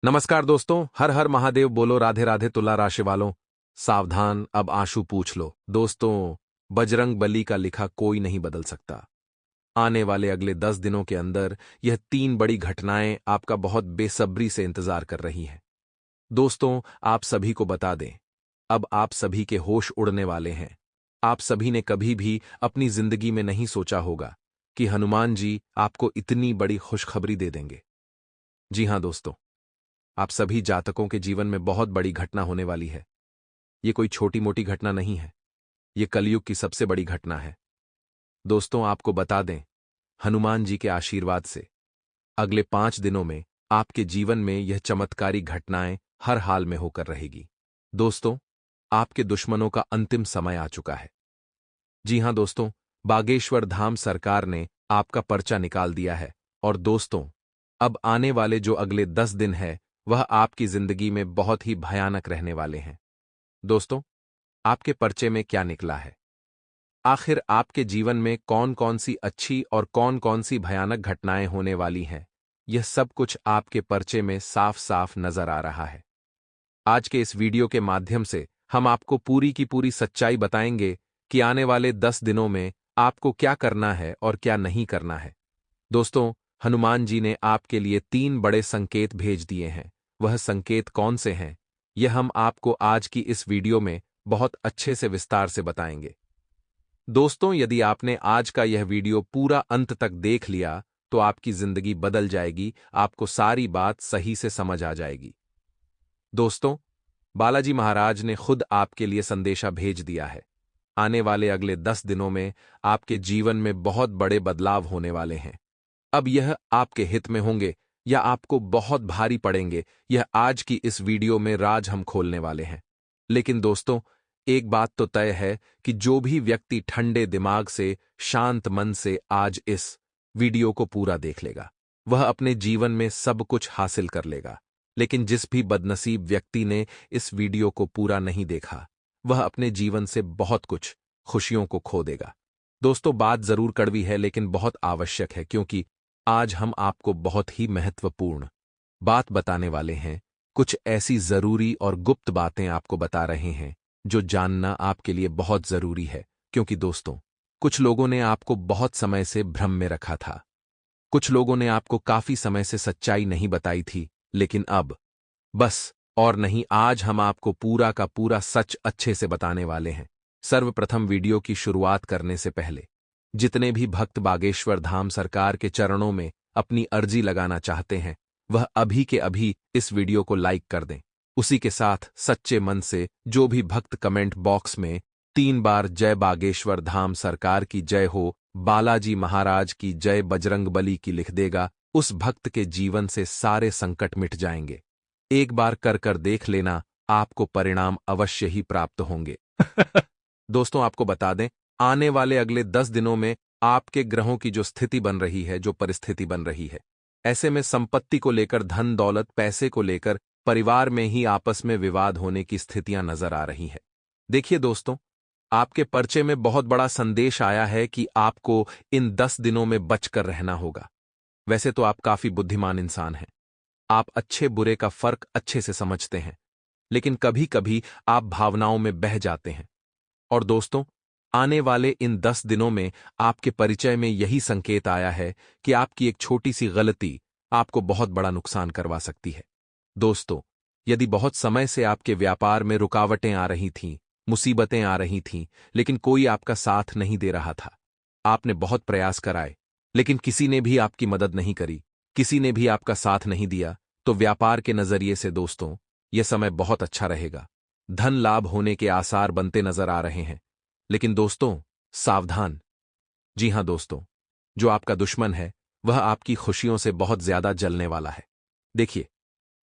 नमस्कार दोस्तों, हर हर महादेव बोलो, राधे राधे तुला राशि वालों। सावधान, अब आंसू पूछ लो। दोस्तों, बजरंग बली का लिखा कोई नहीं बदल सकता। आने वाले अगले 10 दिनों के अंदर यह 3 बड़ी घटनाएं आपका बहुत बेसब्री से इंतजार कर रही हैं। दोस्तों, आप सभी को बता दें, अब आप सभी के होश उड़ने वाले हैं। आप सभी ने कभी भी अपनी जिंदगी में नहीं सोचा होगा कि हनुमान जी आपको इतनी बड़ी खुशखबरी दे देंगे। जी हां दोस्तों, आप सभी जातकों के जीवन में बहुत बड़ी घटना होने वाली है। ये कोई छोटी मोटी घटना नहीं है, ये कलयुग की सबसे बड़ी घटना है। दोस्तों, आपको बता दें, हनुमान जी के आशीर्वाद से अगले 5 दिनों में आपके जीवन में यह चमत्कारी घटनाएं हर हाल में होकर रहेगी। दोस्तों, आपके दुश्मनों का अंतिम समय आ चुका है। जी हां दोस्तों, बागेश्वर धाम सरकार ने आपका पर्चा निकाल दिया है। और दोस्तों, अब आने वाले जो अगले 10 दिन है वह आपकी जिंदगी में बहुत ही भयानक रहने वाले हैं। दोस्तों, आपके पर्चे में क्या निकला है? आखिर आपके जीवन में कौन कौन सी अच्छी और कौन कौन सी भयानक घटनाएं होने वाली हैं? यह सब कुछ आपके पर्चे में साफ साफ नजर आ रहा है। आज के इस वीडियो के माध्यम से हम आपको पूरी की पूरी सच्चाई बताएंगे कि आने वाले 10 दिनों में आपको क्या करना है और क्या नहीं करना है। दोस्तों, हनुमान जी ने आपके लिए 3 बड़े संकेत भेज दिए हैं। वह संकेत कौन से हैं, यह हम आपको आज की इस वीडियो में बहुत अच्छे से विस्तार से बताएंगे। दोस्तों, यदि आपने आज का यह वीडियो पूरा अंत तक देख लिया तो आपकी जिंदगी बदल जाएगी, आपको सारी बात सही से समझ आ जाएगी। दोस्तों, बालाजी महाराज ने खुद आपके लिए संदेशा भेज दिया है। आने वाले अगले 10 दिनों में आपके जीवन में बहुत बड़े बदलाव होने वाले हैं। अब यह आपके हित में होंगे या आपको बहुत भारी पड़ेंगे, यह आज की इस वीडियो में राज हम खोलने वाले हैं। लेकिन दोस्तों, एक बात तो तय है कि जो भी व्यक्ति ठंडे दिमाग से, शांत मन से आज इस वीडियो को पूरा देख लेगा, वह अपने जीवन में सब कुछ हासिल कर लेगा। लेकिन जिस भी बदनसीब व्यक्ति ने इस वीडियो को पूरा नहीं देखा, वह अपने जीवन से बहुत कुछ खुशियों को खो देगा। दोस्तों, बात जरूर कड़वी है लेकिन बहुत आवश्यक है, क्योंकि आज हम आपको बहुत ही महत्वपूर्ण बात बताने वाले हैं। कुछ ऐसी जरूरी और गुप्त बातें आपको बता रहे हैं जो जानना आपके लिए बहुत जरूरी है। क्योंकि दोस्तों, कुछ लोगों ने आपको बहुत समय से भ्रम में रखा था। कुछ लोगों ने आपको काफी समय से सच्चाई नहीं बताई थी, लेकिन अब बस और नहीं, आज हम आपको पूरा का पूरा सच अच्छे से बताने वाले हैं। सर्वप्रथम, वीडियो की शुरुआत करने से पहले जितने भी भक्त बागेश्वर धाम सरकार के चरणों में अपनी अर्जी लगाना चाहते हैं, वह अभी के अभी इस वीडियो को लाइक कर दें। उसी के साथ सच्चे मन से जो भी भक्त कमेंट बॉक्स में 3 बार जय बागेश्वर धाम सरकार की जय हो, बालाजी महाराज की जय, बजरंग बली की लिख देगा, उस भक्त के जीवन से सारे संकट मिट जाएंगे। एक बार कर कर देख लेना, आपको परिणाम अवश्य ही प्राप्त होंगे। दोस्तों, आपको बता दें, आने वाले अगले 10 दिनों में आपके ग्रहों की जो स्थिति बन रही है, जो परिस्थिति बन रही है, ऐसे में संपत्ति को लेकर, धन दौलत, पैसे को लेकर परिवार में ही आपस में विवाद होने की स्थितियां नजर आ रही हैं। देखिए दोस्तों, आपके पर्चे में बहुत बड़ा संदेश आया है कि आपको इन 10 दिनों में बचकर रहना होगा। वैसे तो आप काफी बुद्धिमान इंसान हैं, आप अच्छे बुरे का फर्क अच्छे से समझते हैं, लेकिन कभी कभी आप भावनाओं में बह जाते हैं। और दोस्तों, आने वाले इन 10 दिनों में आपके परिचय में यही संकेत आया है कि आपकी एक छोटी सी गलती आपको बहुत बड़ा नुकसान करवा सकती है। दोस्तों, यदि बहुत समय से आपके व्यापार में रुकावटें आ रही थीं, मुसीबतें आ रही थीं, लेकिन कोई आपका साथ नहीं दे रहा था, आपने बहुत प्रयास कराए लेकिन किसी ने भी आपकी मदद नहीं करी, किसी ने भी आपका साथ नहीं दिया, तो व्यापार के नजरिए से दोस्तों, यह समय बहुत अच्छा रहेगा। धन लाभ होने के आसार बनते नजर आ रहे हैं। लेकिन दोस्तों, सावधान। जी हां दोस्तों, जो आपका दुश्मन है वह आपकी खुशियों से बहुत ज्यादा जलने वाला है। देखिए,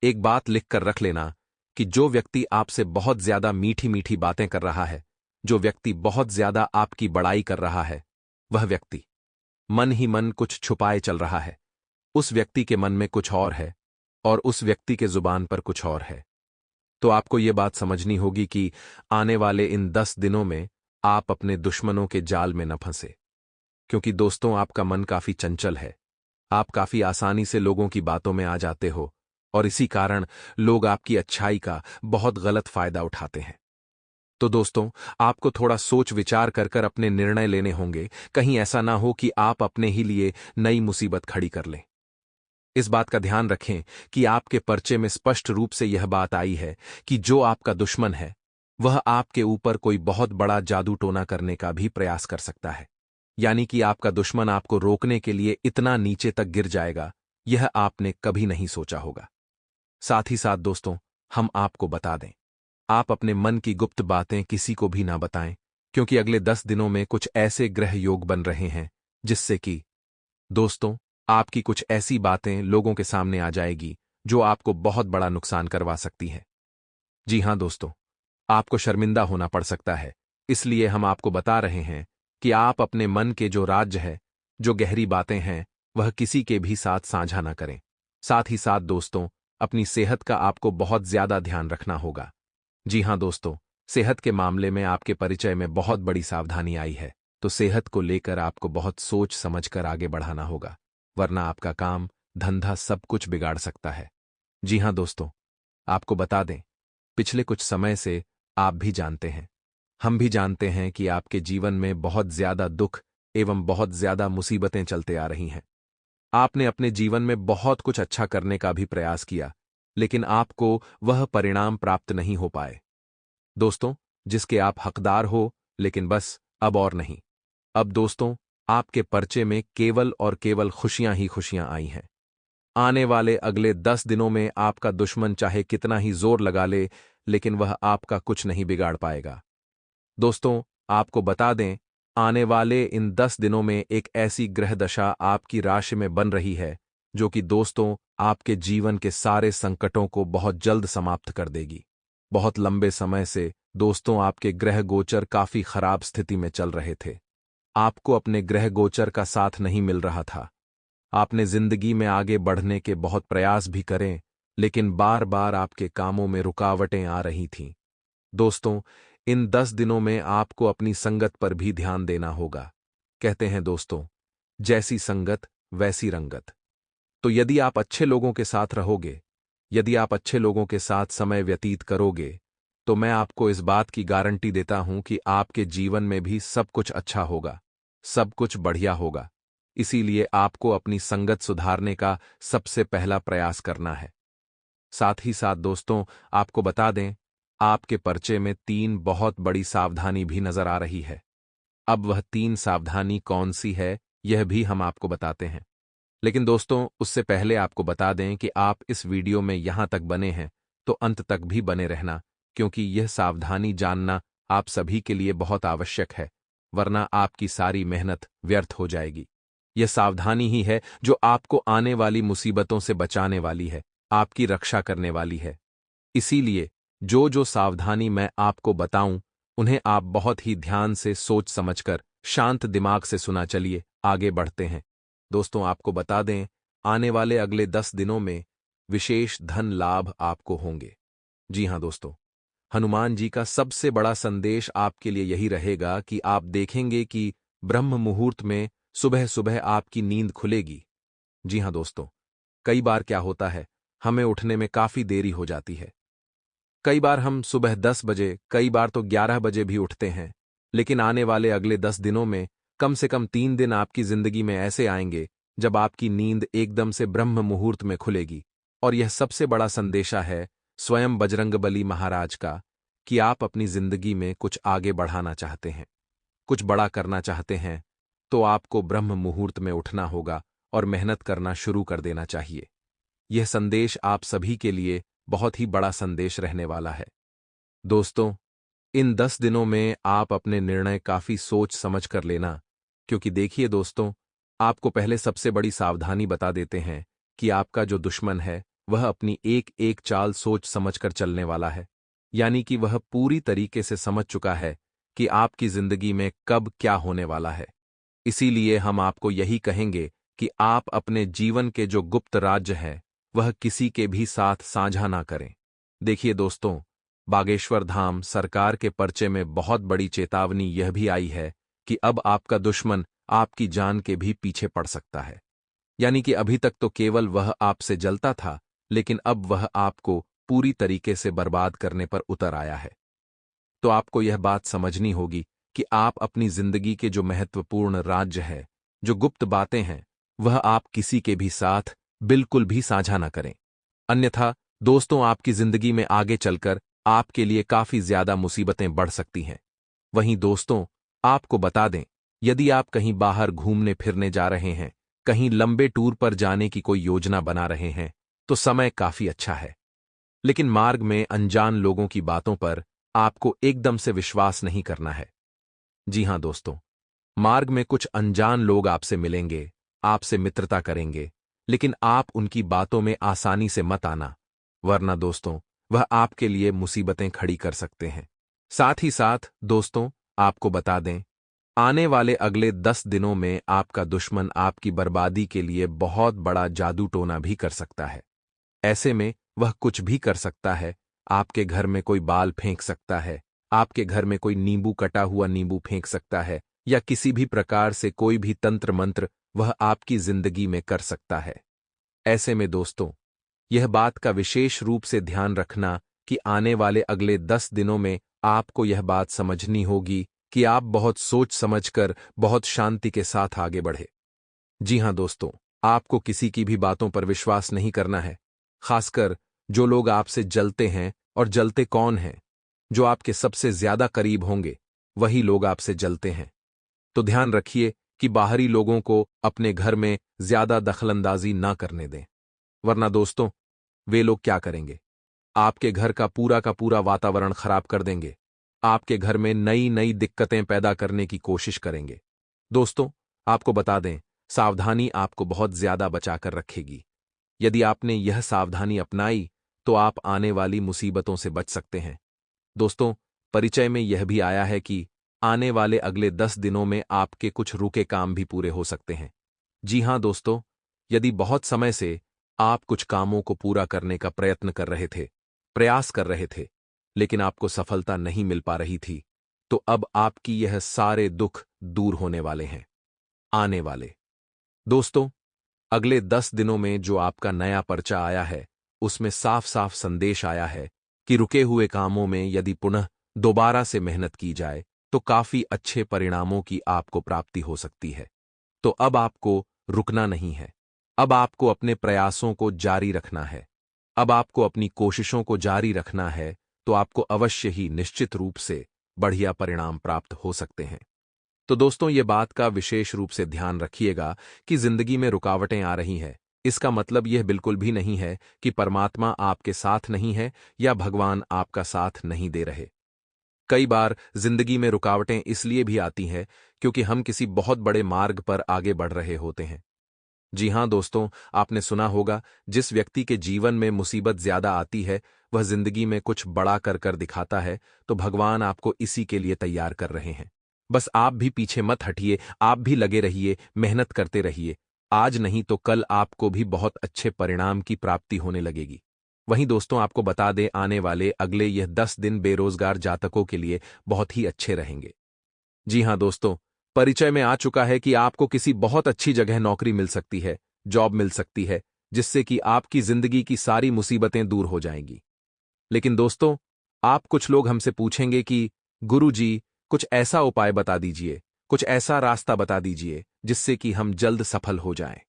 एक बात लिख कर रख लेना कि जो व्यक्ति आपसे बहुत ज्यादा मीठी मीठी बातें कर रहा है, जो व्यक्ति बहुत ज्यादा आपकी बड़ाई कर रहा है, वह व्यक्ति मन ही मन कुछ छुपाए चल रहा है। उस व्यक्ति के मन में कुछ और है और उस व्यक्ति के जुबान पर कुछ और है। तो आपको ये बात समझनी होगी कि आने वाले इन 10 दिनों में आप अपने दुश्मनों के जाल में न फंसे। क्योंकि दोस्तों, आपका मन काफी चंचल है, आप काफी आसानी से लोगों की बातों में आ जाते हो और इसी कारण लोग आपकी अच्छाई का बहुत गलत फायदा उठाते हैं। तो दोस्तों, आपको थोड़ा सोच विचार कर कर अपने निर्णय लेने होंगे, कहीं ऐसा ना हो कि आप अपने ही लिए नई मुसीबत खड़ी कर लें। इस बात का ध्यान रखें कि आपके पर्चे में स्पष्ट रूप से यह बात आई है कि जो आपका दुश्मन है, वह आपके ऊपर कोई बहुत बड़ा जादू टोना करने का भी प्रयास कर सकता है। यानी कि आपका दुश्मन आपको रोकने के लिए इतना नीचे तक गिर जाएगा, यह आपने कभी नहीं सोचा होगा। साथ ही साथ दोस्तों, हम आपको बता दें, आप अपने मन की गुप्त बातें किसी को भी ना बताएं, क्योंकि अगले 10 दिनों में कुछ ऐसे ग्रह योग बन रहे हैं जिससे कि दोस्तों, आपकी कुछ ऐसी बातें लोगों के सामने आ जाएगी जो आपको बहुत बड़ा नुकसान करवा सकती हैं। जी हां दोस्तों, आपको शर्मिंदा होना पड़ सकता है, इसलिए हम आपको बता रहे हैं कि आप अपने मन के जो राज है, जो गहरी बातें हैं, वह किसी के भी साथ साझा ना करें। साथ ही साथ दोस्तों, अपनी सेहत का आपको बहुत ज्यादा ध्यान रखना होगा। जी हां दोस्तों, सेहत के मामले में आपके परिचय में बहुत बड़ी सावधानी आई है, तो सेहत को लेकर आपको बहुत सोच समझकर आगे बढ़ाना होगा, वरना आपका काम, धंधा सब कुछ बिगाड़ सकता है। जी हां दोस्तों, आपको बता दें, पिछले कुछ समय से आप भी जानते हैं, हम भी जानते हैं कि आपके जीवन में बहुत ज्यादा दुख एवं बहुत ज्यादा मुसीबतें चलते आ रही हैं। आपने अपने जीवन में बहुत कुछ अच्छा करने का भी प्रयास किया, लेकिन आपको वह परिणाम प्राप्त नहीं हो पाए। दोस्तों, जिसके आप हकदार हो, लेकिन बस अब और नहीं। अब दोस्तों, आपके पर्चे में केवल और केवल खुशियां ही खुशियां आई हैं। आने वाले अगले 10 दिनों में आपका दुश्मन चाहे कितना ही जोर लगा ले, लेकिन वह आपका कुछ नहीं बिगाड़ पाएगा। दोस्तों, आपको बता दें, आने वाले इन 10 दिनों में एक ऐसी ग्रह दशा आपकी राशि में बन रही है, जो कि दोस्तों, आपके जीवन के सारे संकटों को बहुत जल्द समाप्त कर देगी। बहुत लंबे समय से दोस्तों, आपके ग्रह गोचर काफी खराब स्थिति में चल रहे थे। आपको अपने ग्रह गोचर का साथ नहीं मिल रहा था। आपने जिंदगी में आगे बढ़ने के बहुत प्रयास भी करें, लेकिन बार बार आपके कामों में रुकावटें आ रही थीं। दोस्तों, इन 10 दिनों में आपको अपनी संगत पर भी ध्यान देना होगा। कहते हैं दोस्तों, जैसी संगत वैसी रंगत। तो यदि आप अच्छे लोगों के साथ रहोगे, यदि आप अच्छे लोगों के साथ समय व्यतीत करोगे, तो मैं आपको इस बात की गारंटी देता हूं कि आपके जीवन में भी सब कुछ अच्छा होगा, सब कुछ बढ़िया होगा। इसीलिए आपको अपनी संगत सुधारने का सबसे पहला प्रयास करना है। साथ ही साथ दोस्तों, आपको बता दें, आपके पर्चे में 3 बहुत बड़ी सावधानी भी नजर आ रही है। अब वह 3 सावधानी कौन सी है, यह भी हम आपको बताते हैं। लेकिन दोस्तों, उससे पहले आपको बता दें कि आप इस वीडियो में यहां तक बने हैं, तो अंत तक भी बने रहना, क्योंकि यह सावधानी जानना आप सभी के लिए बहुत आवश्यक है, वरना आपकी सारी मेहनत व्यर्थ हो जाएगी। यह सावधानी ही है जो आपको आने वाली मुसीबतों से बचाने वाली है, आपकी रक्षा करने वाली है। इसीलिए जो जो सावधानी मैं आपको बताऊं, उन्हें आप बहुत ही ध्यान से सोच समझकर शांत दिमाग से सुना। चलिए आगे बढ़ते हैं। दोस्तों, आपको बता दें, आने वाले अगले 10 दिनों में विशेष धन लाभ आपको होंगे। जी हां दोस्तों, हनुमान जी का सबसे बड़ा संदेश आपके लिए यही रहेगा कि आप देखेंगे कि ब्रह्म मुहूर्त में सुबह सुबह आपकी नींद खुलेगी। जी हां दोस्तों, कई बार क्या होता है, हमें उठने में काफी देरी हो जाती है। कई बार हम सुबह 10 बजे, कई बार तो 11 बजे भी उठते हैं, लेकिन आने वाले अगले 10 दिनों में कम से कम 3 दिन आपकी जिंदगी में ऐसे आएंगे जब आपकी नींद एकदम से ब्रह्म मुहूर्त में खुलेगी। और यह सबसे बड़ा संदेशा है स्वयं बजरंगबली महाराज का कि आप अपनी जिंदगी में कुछ आगे बढ़ाना चाहते हैं, कुछ बड़ा करना चाहते हैं, तो आपको ब्रह्म मुहूर्त में उठना होगा और मेहनत करना शुरू कर देना चाहिए। यह संदेश आप सभी के लिए बहुत ही बड़ा संदेश रहने वाला है। दोस्तों, इन 10 दिनों में आप अपने निर्णय काफी सोच समझ कर लेना, क्योंकि देखिए दोस्तों, आपको पहले सबसे बड़ी सावधानी बता देते हैं कि आपका जो दुश्मन है, वह अपनी एक एक चाल सोच समझ कर चलने वाला है। यानी कि वह पूरी तरीके से समझ चुका है कि आपकी जिंदगी में कब क्या होने वाला है। इसीलिए हम आपको यही कहेंगे कि आप अपने जीवन के जो गुप्त राज्य है, वह किसी के भी साथ साझा ना करें। देखिए दोस्तों, बागेश्वर धाम सरकार के पर्चे में बहुत बड़ी चेतावनी यह भी आई है कि अब आपका दुश्मन आपकी जान के भी पीछे पड़ सकता है। यानी कि अभी तक तो केवल वह आपसे जलता था, लेकिन अब वह आपको पूरी तरीके से बर्बाद करने पर उतर आया है। तो आपको यह बात समझनी होगी कि आप अपनी जिंदगी के जो महत्वपूर्ण राज्य है, जो गुप्त बातें हैं, वह आप किसी के भी साथ बिल्कुल भी साझा न करें। अन्यथा दोस्तों, आपकी जिंदगी में आगे चलकर आपके लिए काफी ज्यादा मुसीबतें बढ़ सकती हैं। वहीं दोस्तों, आपको बता दें, यदि आप कहीं बाहर घूमने फिरने जा रहे हैं, कहीं लंबे टूर पर जाने की कोई योजना बना रहे हैं, तो समय काफी अच्छा है। लेकिन मार्ग में अनजान लोगों की बातों पर आपको एकदम से विश्वास नहीं करना है। जी हां दोस्तों, मार्ग में कुछ अनजान लोग आपसे मिलेंगे, आपसे मित्रता करेंगे, लेकिन आप उनकी बातों में आसानी से मत आना, वरना दोस्तों, वह आपके लिए मुसीबतें खड़ी कर सकते हैं। साथ ही साथ दोस्तों, आपको बता दें, आने वाले अगले 10 दिनों में आपका दुश्मन आपकी बर्बादी के लिए बहुत बड़ा जादू टोना भी कर सकता है। ऐसे में वह कुछ भी कर सकता है। आपके घर में कोई बाल फेंक सकता है, आपके घर में कोई नींबू कटा हुआ नींबू फेंक सकता है, या किसी भी प्रकार से कोई भी तंत्र मंत्र वह आपकी जिंदगी में कर सकता है। ऐसे में दोस्तों, यह बात का विशेष रूप से ध्यान रखना कि आने वाले अगले 10 दिनों में आपको यह बात समझनी होगी कि आप बहुत सोच समझकर, बहुत शांति के साथ आगे बढ़े। जी हां दोस्तों, आपको किसी की भी बातों पर विश्वास नहीं करना है, खासकर जो लोग आपसे जलते हैं। और जलते कौन हैं? जो आपके सबसे ज्यादा करीब होंगे, वही लोग आपसे जलते हैं। तो ध्यान रखिए कि बाहरी लोगों को अपने घर में ज्यादा दखलंदाजी ना करने दें, वरना दोस्तों, वे लोग क्या करेंगे? आपके घर का पूरा वातावरण खराब कर देंगे, आपके घर में नई नई दिक्कतें पैदा करने की कोशिश करेंगे। दोस्तों, आपको बता दें, सावधानी आपको बहुत ज्यादा बचाकर रखेगी। यदि आपने यह सावधानी अपनाई, तो आप आने वाली मुसीबतों से बच सकते हैं। दोस्तों, परिचय में यह भी आया है कि आने वाले अगले 10 दिनों में आपके कुछ रुके काम भी पूरे हो सकते हैं। जी हां दोस्तों, यदि बहुत समय से आप कुछ कामों को पूरा करने का प्रयत्न कर रहे थे, प्रयास कर रहे थे, लेकिन आपको सफलता नहीं मिल पा रही थी, तो अब आपकी यह सारे दुख दूर होने वाले हैं। आने वाले दोस्तों, अगले 10 दिनों में जो आपका नया पर्चा आया है, उसमें साफ साफ संदेश आया है कि रुके हुए कामों में यदि पुनः दोबारा से मेहनत की जाए, तो काफी अच्छे परिणामों की आपको प्राप्ति हो सकती है। तो अब आपको रुकना नहीं है, अब आपको अपने प्रयासों को जारी रखना है, अब आपको अपनी कोशिशों को जारी रखना है, तो आपको अवश्य ही निश्चित रूप से बढ़िया परिणाम प्राप्त हो सकते हैं। तो दोस्तों, ये बात का विशेष रूप से ध्यान रखिएगा कि जिंदगी में रुकावटें आ रही हैं, इसका मतलब यह बिल्कुल भी नहीं है कि परमात्मा आपके साथ नहीं है या भगवान आपका साथ नहीं दे रहे। कई बार जिंदगी में रुकावटें इसलिए भी आती हैं क्योंकि हम किसी बहुत बड़े मार्ग पर आगे बढ़ रहे होते हैं। जी हां दोस्तों, आपने सुना होगा, जिस व्यक्ति के जीवन में मुसीबत ज्यादा आती है, वह जिंदगी में कुछ बड़ा कर कर दिखाता है, तो भगवान आपको इसी के लिए तैयार कर रहे हैं। बस आप भी पीछे मत हटिए, आप भी लगे रहिए, मेहनत करते रहिए। आज नहीं तो कल आपको भी बहुत अच्छे परिणाम की प्राप्ति होने लगेगी। वहीं दोस्तों, आपको बता दें, आने वाले अगले यह 10 दिन बेरोजगार जातकों के लिए बहुत ही अच्छे रहेंगे। जी हां दोस्तों, परिचय में आ चुका है कि आपको किसी बहुत अच्छी जगह नौकरी मिल सकती है, जॉब मिल सकती है, जिससे कि आपकी जिंदगी की सारी मुसीबतें दूर हो जाएंगी। लेकिन दोस्तों, आप कुछ लोग हमसे पूछेंगे कि गुरु जी, कुछ ऐसा उपाय बता दीजिए, कुछ ऐसा रास्ता बता दीजिए जिससे कि हम जल्द सफल हो जाएं।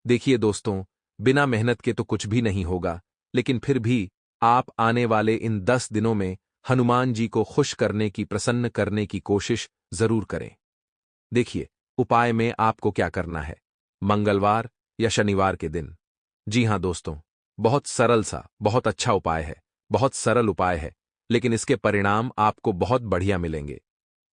देखिए दोस्तों, बिना मेहनत के तो कुछ भी नहीं होगा, लेकिन फिर भी आप आने वाले इन 10 दिनों में हनुमान जी को खुश करने की, प्रसन्न करने की कोशिश जरूर करें। देखिए, उपाय में आपको क्या करना है, मंगलवार या शनिवार के दिन। जी हां दोस्तों, बहुत सरल सा, बहुत अच्छा उपाय है, बहुत सरल उपाय है, लेकिन इसके परिणाम आपको बहुत बढ़िया मिलेंगे।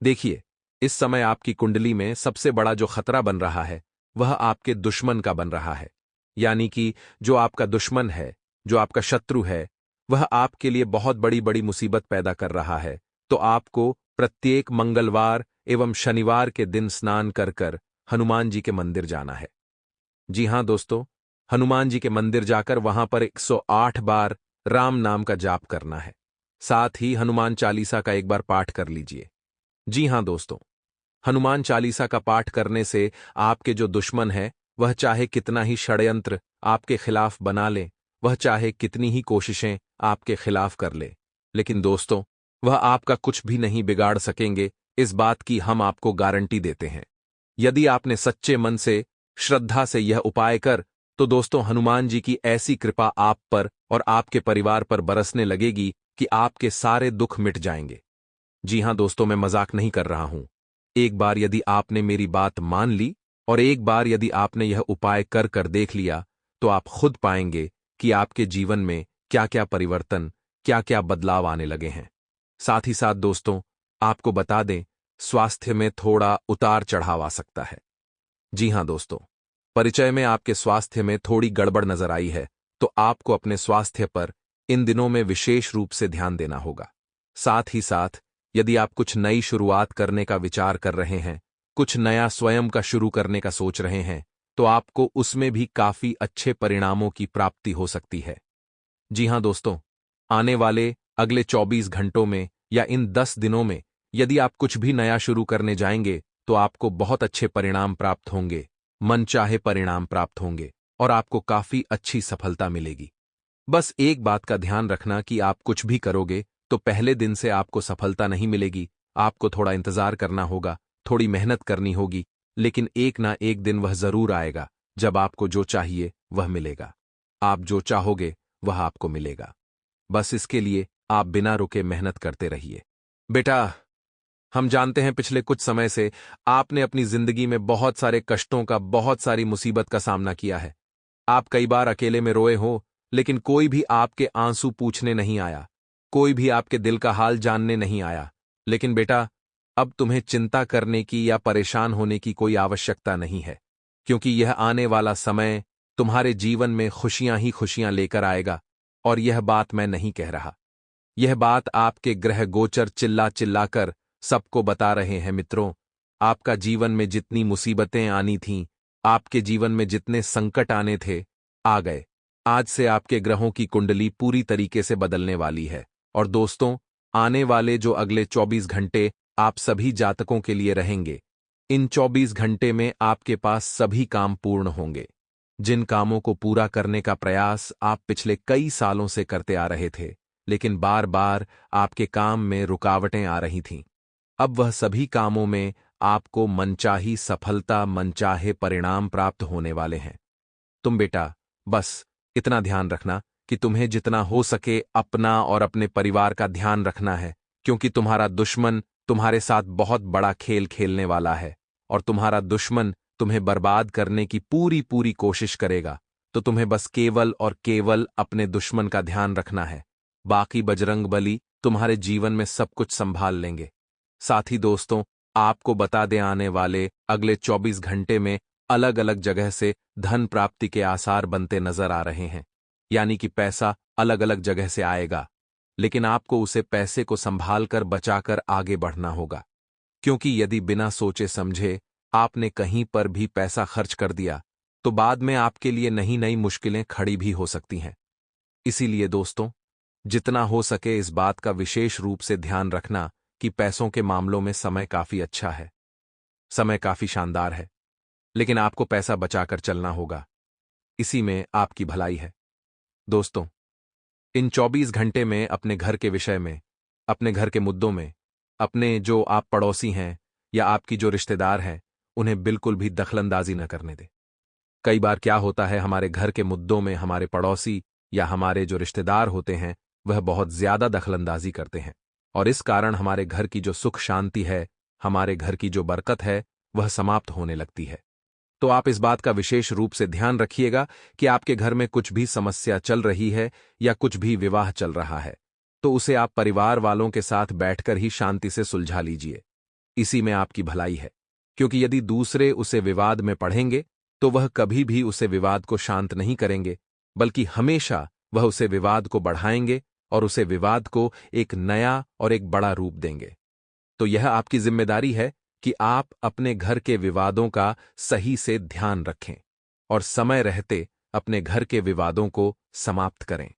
देखिए, इस समय आपकी कुंडली में सबसे बड़ा जो खतरा बन रहा है, वह आपके दुश्मन का बन रहा है। यानी कि जो आपका दुश्मन है, जो आपका शत्रु है, वह आपके लिए बहुत बड़ी बड़ी मुसीबत पैदा कर रहा है। तो आपको प्रत्येक मंगलवार एवं शनिवार के दिन स्नान कर कर हनुमान जी के मंदिर जाना है। जी हां दोस्तों, हनुमान जी के मंदिर जाकर वहां पर 108 बार राम नाम का जाप करना है। साथ ही हनुमान चालीसा का एक बार पाठ कर लीजिए। जी हां दोस्तों, हनुमान चालीसा का पाठ करने से आपके जो दुश्मन है, वह चाहे कितना ही षड्यंत्र आपके खिलाफ बना लें, वह चाहे कितनी ही कोशिशें आपके खिलाफ कर ले, लेकिन दोस्तों वह आपका कुछ भी नहीं बिगाड़ सकेंगे, इस बात की हम आपको गारंटी देते हैं। यदि आपने सच्चे मन से, श्रद्धा से यह उपाय कर, तो दोस्तों हनुमान जी की ऐसी कृपा आप पर और आपके परिवार पर बरसने लगेगी कि आपके सारे दुख मिट जाएंगे। जी हां दोस्तों, मैं मजाक नहीं कर रहा हूं। एक बार यदि आपने मेरी बात मान ली और एक बार यदि आपने यह उपाय कर कर देख लिया, तो आप खुद पाएंगे कि आपके जीवन में क्या क्या परिवर्तन, क्या क्या बदलाव आने लगे हैं। साथ ही साथ दोस्तों, आपको बता दें, स्वास्थ्य में थोड़ा उतार चढ़ाव आ सकता है। जी हां दोस्तों, परिचय में आपके स्वास्थ्य में थोड़ी गड़बड़ नजर आई है, तो आपको अपने स्वास्थ्य पर इन दिनों में विशेष रूप से ध्यान देना होगा। साथ ही साथ यदि आप कुछ नई शुरुआत करने का विचार कर रहे हैं, कुछ नया स्वयं का शुरू करने का सोच रहे हैं, तो आपको उसमें भी काफी अच्छे परिणामों की प्राप्ति हो सकती है। जी हां दोस्तों, आने वाले अगले 24 घंटों में या इन 10 दिनों में यदि आप कुछ भी नया शुरू करने जाएंगे, तो आपको बहुत अच्छे परिणाम प्राप्त होंगे, मनचाहे परिणाम प्राप्त होंगे और आपको काफी अच्छी सफलता मिलेगी। बस एक बात का ध्यान रखना कि आप कुछ भी करोगे तो पहले दिन से आपको सफलता नहीं मिलेगी, आपको थोड़ा इंतजार करना होगा, थोड़ी मेहनत करनी होगी, लेकिन एक ना एक दिन वह जरूर आएगा जब आपको जो चाहिए वह मिलेगा। आप जो चाहोगे वह आपको मिलेगा। बस इसके लिए आप बिना रुके मेहनत करते रहिए। बेटा, हम जानते हैं पिछले कुछ समय से आपने अपनी जिंदगी में बहुत सारे कष्टों का, बहुत सारी मुसीबत का सामना किया है। आप कई बार अकेले में रोए हो, लेकिन कोई भी आपके आंसू पूछने नहीं आया, कोई भी आपके दिल का हाल जानने नहीं आया। लेकिन बेटा, अब तुम्हें चिंता करने की या परेशान होने की कोई आवश्यकता नहीं है, क्योंकि यह आने वाला समय तुम्हारे जीवन में खुशियां ही खुशियां लेकर आएगा। और यह बात मैं नहीं कह रहा, यह बात आपके ग्रह गोचर चिल्ला चिल्लाकर सबको बता रहे हैं। मित्रों, आपका जीवन में जितनी मुसीबतें आनी थीं, आपके जीवन में जितने संकट आने थे, आ गए। आज से आपके ग्रहों की कुंडली पूरी तरीके से बदलने वाली है। और दोस्तों, आने वाले जो अगले 24 घंटे आप सभी जातकों के लिए रहेंगे, इन 24 घंटे में आपके पास सभी काम पूर्ण होंगे। जिन कामों को पूरा करने का प्रयास आप पिछले कई सालों से करते आ रहे थे, लेकिन बार बार आपके काम में रुकावटें आ रही थीं, अब वह सभी कामों में आपको मनचाही सफलता, मनचाहे परिणाम प्राप्त होने वाले हैं। तुम बेटा, बस इतना ध्यान रखना कि तुम्हें जितना हो सके अपना और अपने परिवार का ध्यान रखना है, क्योंकि तुम्हारा दुश्मन तुम्हारे साथ बहुत बड़ा खेल खेलने वाला है और तुम्हारा दुश्मन तुम्हें बर्बाद करने की पूरी पूरी कोशिश करेगा। तो तुम्हें बस केवल और केवल अपने दुश्मन का ध्यान रखना है, बाकी बजरंगबली तुम्हारे जीवन में सब कुछ संभाल लेंगे। साथ ही दोस्तों, आपको बता दें, आने वाले अगले 24 घंटे में अलग अलग जगह से धन प्राप्ति के आसार बनते नजर आ रहे हैं, यानी कि पैसा अलग अलग जगह से आएगा, लेकिन आपको उसे पैसे को संभाल कर बचाकर आगे बढ़ना होगा, क्योंकि यदि बिना सोचे समझे आपने कहीं पर भी पैसा खर्च कर दिया, तो बाद में आपके लिए नई नई मुश्किलें खड़ी भी हो सकती हैं। इसीलिए दोस्तों, जितना हो सके इस बात का विशेष रूप से ध्यान रखना कि पैसों के मामलों में समय काफी अच्छा है, समय काफी शानदार है, लेकिन आपको पैसा बचाकर चलना होगा, इसी में आपकी भलाई है। दोस्तों, इन 24 घंटे में अपने घर के विषय में, अपने घर के मुद्दों में, अपने जो आप पड़ोसी हैं या आपकी जो रिश्तेदार हैं, उन्हें बिल्कुल भी दखलंदाजी न करने दें। कई बार क्या होता है, हमारे घर के मुद्दों में हमारे पड़ोसी या हमारे जो रिश्तेदार होते हैं वह बहुत ज्यादा दखलंदाजी करते हैं, और इस कारण हमारे घर की जो सुख शांति है, हमारे घर की जो बरकत है, वह समाप्त होने लगती है। तो आप इस बात का विशेष रूप से ध्यान रखिएगा कि आपके घर में कुछ भी समस्या चल रही है या कुछ भी विवाह चल रहा है, तो उसे आप परिवार वालों के साथ बैठकर ही शांति से सुलझा लीजिए। इसी में आपकी भलाई है, क्योंकि यदि दूसरे उसे विवाद में पढ़ेंगे तो वह कभी भी उसे विवाद को शांत नहीं करेंगे, बल्कि हमेशा वह उसे विवाद को बढ़ाएंगे और उसे विवाद को एक नया और एक बड़ा रूप देंगे। तो यह आपकी जिम्मेदारी है कि आप अपने घर के विवादों का सही से ध्यान रखें और समय रहते अपने घर के विवादों को समाप्त करें।